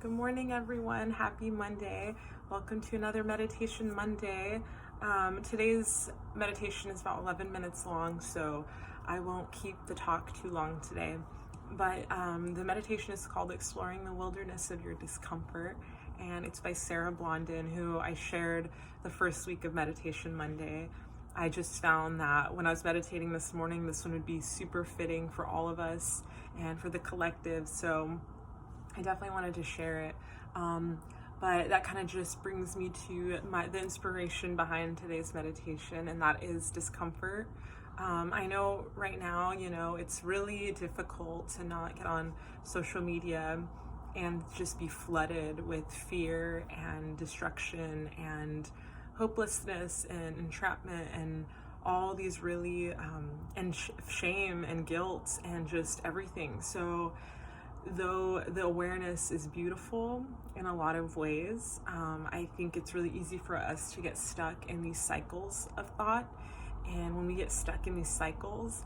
Good morning, everyone. Happy Monday. Welcome to another Meditation Monday. Today's meditation is about 11 minutes long, so I won't keep the talk too long today. But the meditation is called Exploring the Wilderness of Your Discomfort, and it's by Sarah Blondin, who I shared the first week of Meditation Monday. I just found that when I was meditating this morning, this one would be super fitting for all of us and for the collective, so I definitely wanted to share it. But that kind of just brings me to the inspiration behind today's meditation, and that is discomfort. I know right now, it's really difficult to not get on social media and just be flooded with fear and destruction and hopelessness and entrapment and all these really and shame and guilt and just everything. So though the awareness is beautiful in a lot of ways, I think it's really easy for us to get stuck in these cycles of thought. And when we get stuck in these cycles,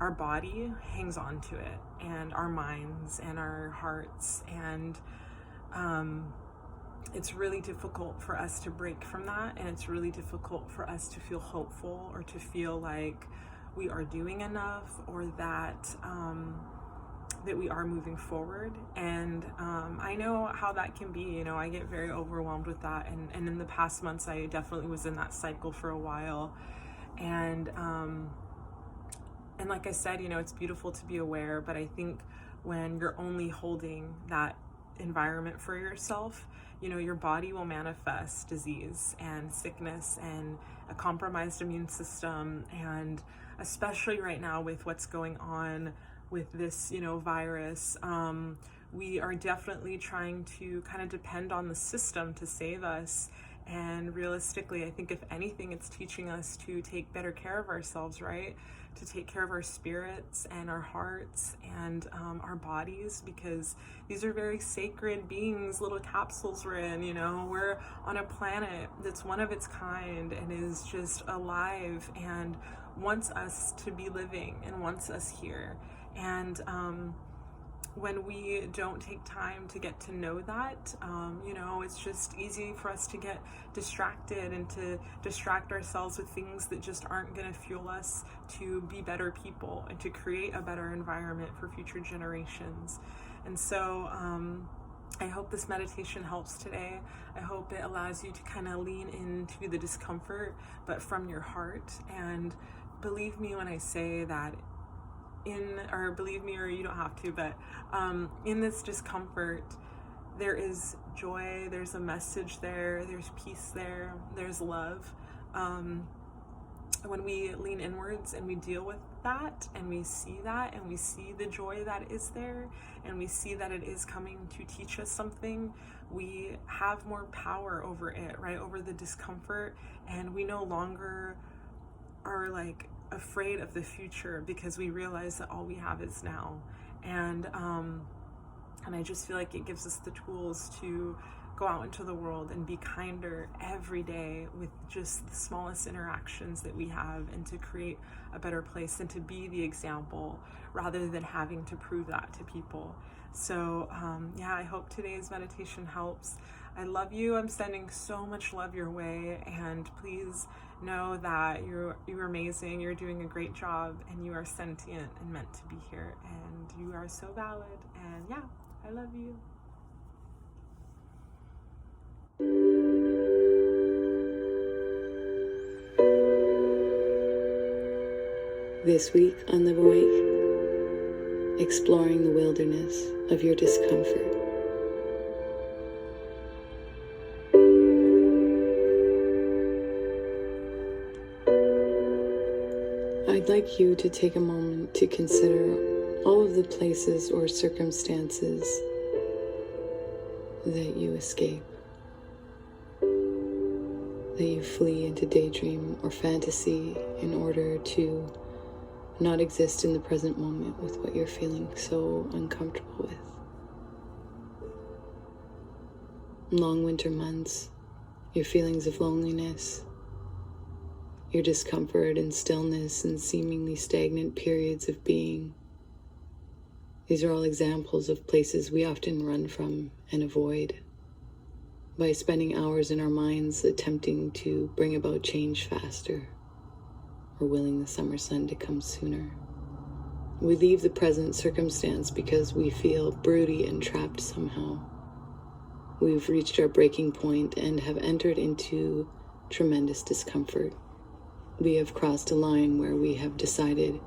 our body hangs on to it, and our minds and our hearts, and it's really difficult for us to break from that, and it's really difficult for us to feel hopeful or to feel like we are doing enough, or that we are moving forward. And I know how that can be. I get very overwhelmed with that, and in the past months I definitely was in that cycle for a while. And like I said, it's beautiful to be aware, but I think when you're only holding that environment for yourself, your body will manifest disease and sickness and a compromised immune system. And especially right now with what's going on with this, virus, we are definitely trying to kind of depend on the system to save us. And realistically, I think if anything, it's teaching us to take better care of ourselves, right? To take care of our spirits and our hearts and our bodies, because these are very sacred beings, little capsules we're in. We're on a planet that's one of its kind and is just alive and wants us to be living and wants us here. And when we don't take time to get to know that, it's just easy for us to get distracted and to distract ourselves with things that just aren't going to fuel us to be better people and to create a better environment for future generations. And so I hope this meditation helps today. I hope it allows you to kind of lean into the discomfort, but from your heart. And believe me when I say that believe me, or you don't have to, but in this discomfort, there is joy, there's a message there, there's peace there, there's love. When we lean inwards and we deal with that, and we see that, and we see the joy that is there, and we see that it is coming to teach us something, we have more power over it, right? Over the discomfort, and we no longer are afraid of the future, because we realize that all we have is now. And I just feel like it gives us the tools to go out into the world and be kinder every day with just the smallest interactions that we have, and to create a better place and to be the example rather than having to prove that to people. So I hope today's meditation helps. I love you. I'm sending so much love your way, and please know that you're amazing, you're doing a great job, and you are sentient and meant to be here, and you are so valid. And I love you. This week on Live Awake, exploring the wilderness of your discomfort. I'd like you to take a moment to consider all of the places or circumstances that you escape, that you flee into daydream or fantasy in order to not exist in the present moment with what you're feeling so uncomfortable with. Long winter months, your feelings of loneliness, your discomfort and stillness and seemingly stagnant periods of being These are all examples of places we often run from and avoid by spending hours in our minds attempting to bring about change faster or willing the summer sun to come sooner. We leave the present circumstance because we feel broody and trapped somehow. We've reached our breaking point and have entered into tremendous discomfort. We have crossed a line where we have decided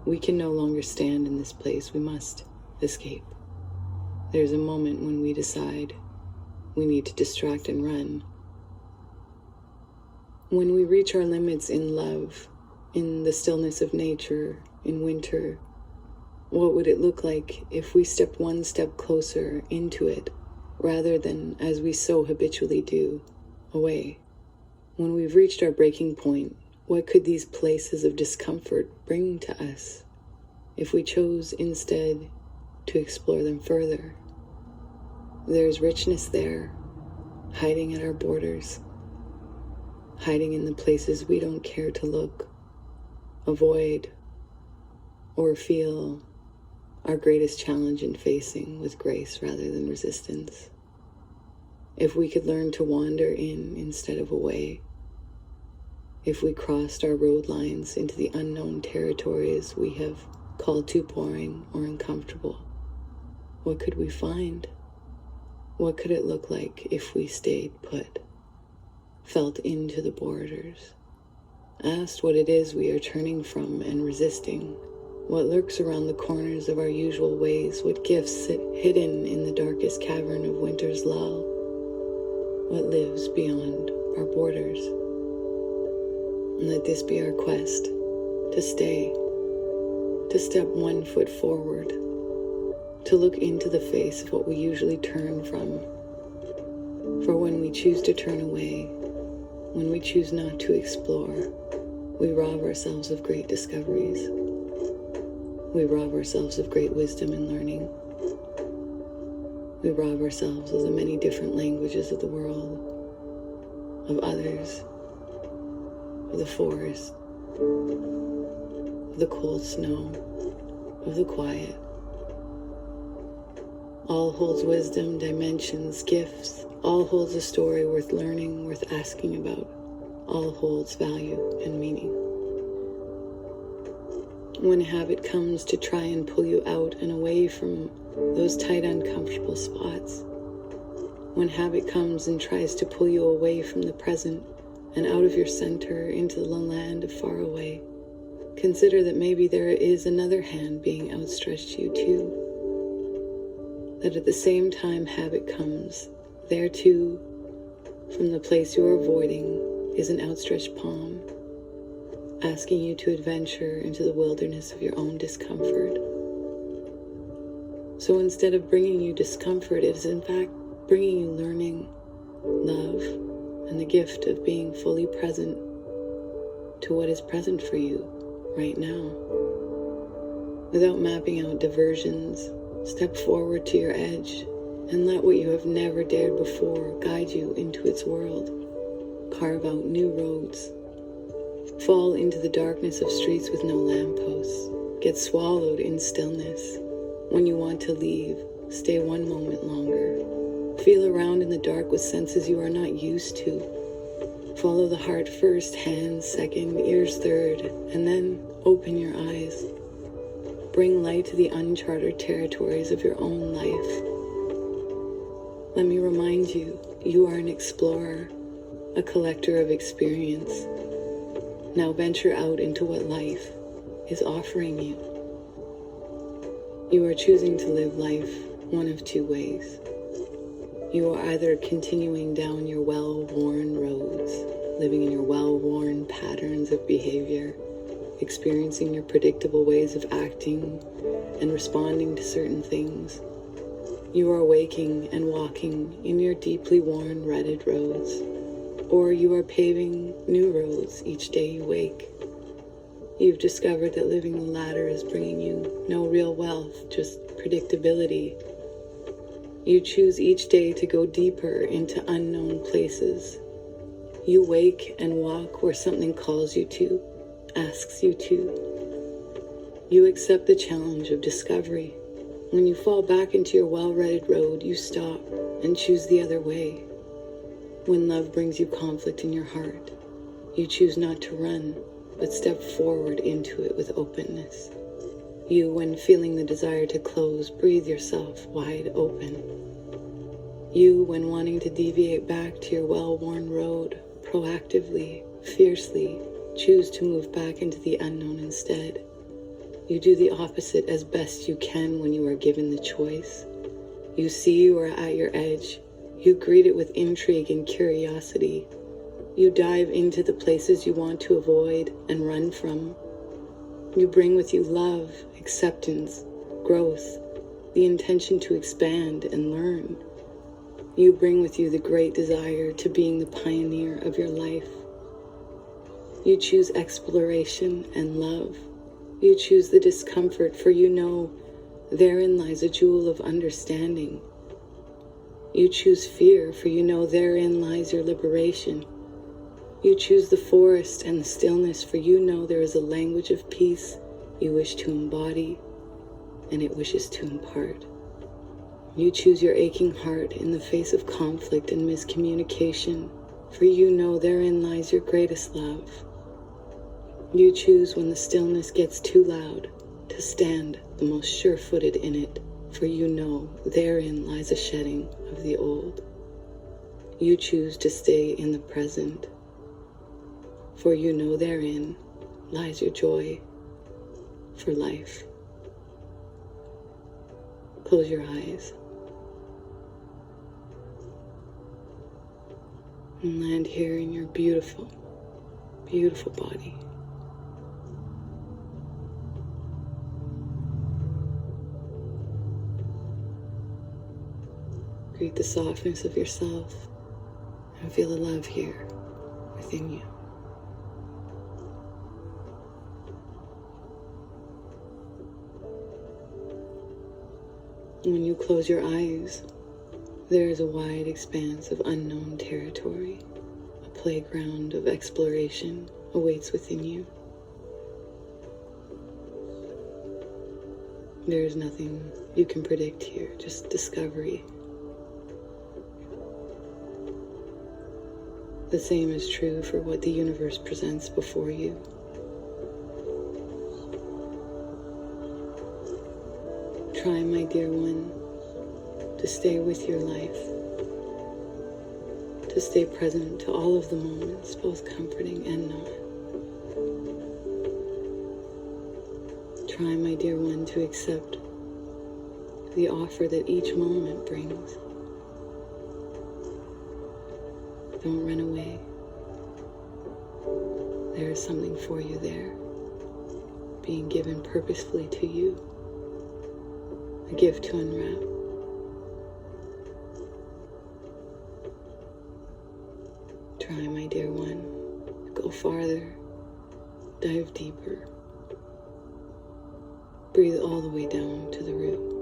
we can no longer stand in this place. We must escape. There's a moment when we decide we need to distract and run. When we reach our limits in love, in the stillness of nature, in winter, what would it look like if we stepped one step closer into it rather than, as we so habitually do, away? When we've reached our breaking point, what could these places of discomfort bring to us if we chose instead to explore them further? There's richness there, hiding at our borders, hiding in the places we don't care to look, avoid, or feel our greatest challenge in facing with grace rather than resistance. If we could learn to wander in instead of away, if we crossed our road lines into the unknown territories we have called too boring or uncomfortable, what could we find? What could it look like if we stayed put, felt into the borders, asked what it is we are turning from and resisting, what lurks around the corners of our usual ways, what gifts sit hidden in the darkest cavern of winter's lull, what lives beyond our borders. And let this be our quest, to stay, to step one foot forward, to look into the face of what we usually turn from. For when we choose to turn away, when we choose not to explore, we rob ourselves of great discoveries. We rob ourselves of great wisdom and learning. We rob ourselves of the many different languages of the world, of others, of the forest, of the cold snow, of the quiet. All holds wisdom, dimensions, gifts. All holds a story worth learning, worth asking about. All holds value and meaning. When habit comes to try and pull you out and away from those tight, uncomfortable spots, when habit comes and tries to pull you away from the present and out of your center into the land of far away, consider that maybe there is another hand being outstretched to you too. That at the same time habit comes, there too, from the place you are avoiding, is an outstretched palm, asking you to adventure into the wilderness of your own discomfort. So instead of bringing you discomfort, it is in fact bringing you learning, love, and the gift of being fully present to what is present for you right now. Without mapping out diversions, step forward to your edge and let what you have never dared before guide you into its world. Carve out new roads. Fall into the darkness of streets with no lampposts. Get swallowed in stillness. When you want to leave, stay one moment longer. Feel around in the dark with senses you are not used to. Follow the heart first, hands second, ears third, and then open your eyes. Bring light to the uncharted territories of your own life. Let me remind you, you are an explorer, a collector of experience. Now venture out into what life is offering you. You are choosing to live life one of two ways. You are either continuing down your well-worn roads, living in your well-worn patterns of behavior, experiencing your predictable ways of acting and responding to certain things. You are waking and walking in your deeply worn, rutted roads, or you are paving new roads each day you wake. You've discovered that living the latter is bringing you no real wealth, just predictability. You choose each day to go deeper into unknown places. You wake and walk where something calls you to, asks you to. You accept the challenge of discovery. When you fall back into your well-rutted road, you stop and choose the other way. When love brings you conflict in your heart, you choose not to run, but step forward into it with openness. You, when feeling the desire to close, breathe yourself wide open. You, when wanting to deviate back to your well-worn road, proactively, fiercely, choose to move back into the unknown instead. You do the opposite as best you can when you are given the choice. You see you are at your edge. You greet it with intrigue and curiosity. You dive into the places you want to avoid and run from. You bring with you love, acceptance, growth, the intention to expand and learn. You bring with you the great desire to being the pioneer of your life. You choose exploration and love. You choose the discomfort, for you know therein lies a jewel of understanding. You choose fear, for you know therein lies your liberation. You choose the forest and the stillness, for you know there is a language of peace you wish to embody, and it wishes to impart. You choose your aching heart in the face of conflict and miscommunication, for you know therein lies your greatest love. You choose when the stillness gets too loud to stand the most sure-footed in it, for you know therein lies a shedding of the old. You choose to stay in the present, for you know therein lies your joy for life. Close your eyes and land here in your beautiful, beautiful body. Greet the softness of yourself and feel the love here within you. When you close your eyes, there is a wide expanse of unknown territory. A playground of exploration awaits within you. There is nothing you can predict here, just discovery. The same is true for what the universe presents before you. Try, my dear one, to stay with your life, to stay present to all of the moments, both comforting and not. Try, my dear one, to accept the offer that each moment brings. Don't run away. There is something for you there, being given purposefully to you. A gift to unwrap. Try, my dear one, go farther, dive deeper. Breathe all the way down to the root.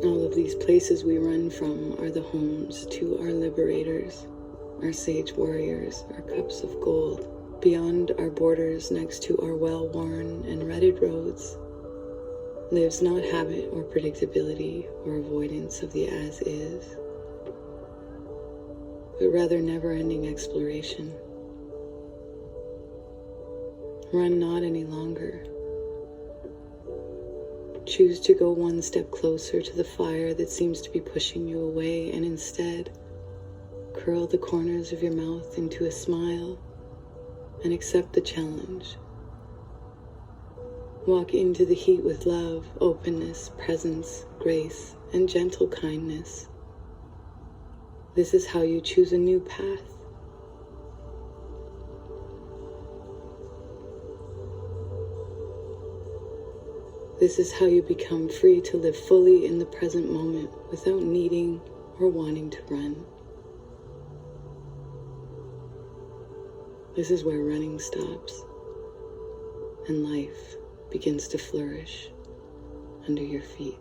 All of these places we run from are the homes to our liberators, our sage warriors, our cups of gold. Beyond our borders, next to our well-worn and rutted roads, lives not habit or predictability or avoidance of the as-is, but rather never-ending exploration. Run not any longer. Choose to go one step closer to the fire that seems to be pushing you away, and instead, curl the corners of your mouth into a smile and accept the challenge. Walk into the heat with love, openness, presence, grace, and gentle kindness. This is how you choose a new path. This is how you become free to live fully in the present moment without needing or wanting to run. This is where running stops and life begins to flourish under your feet.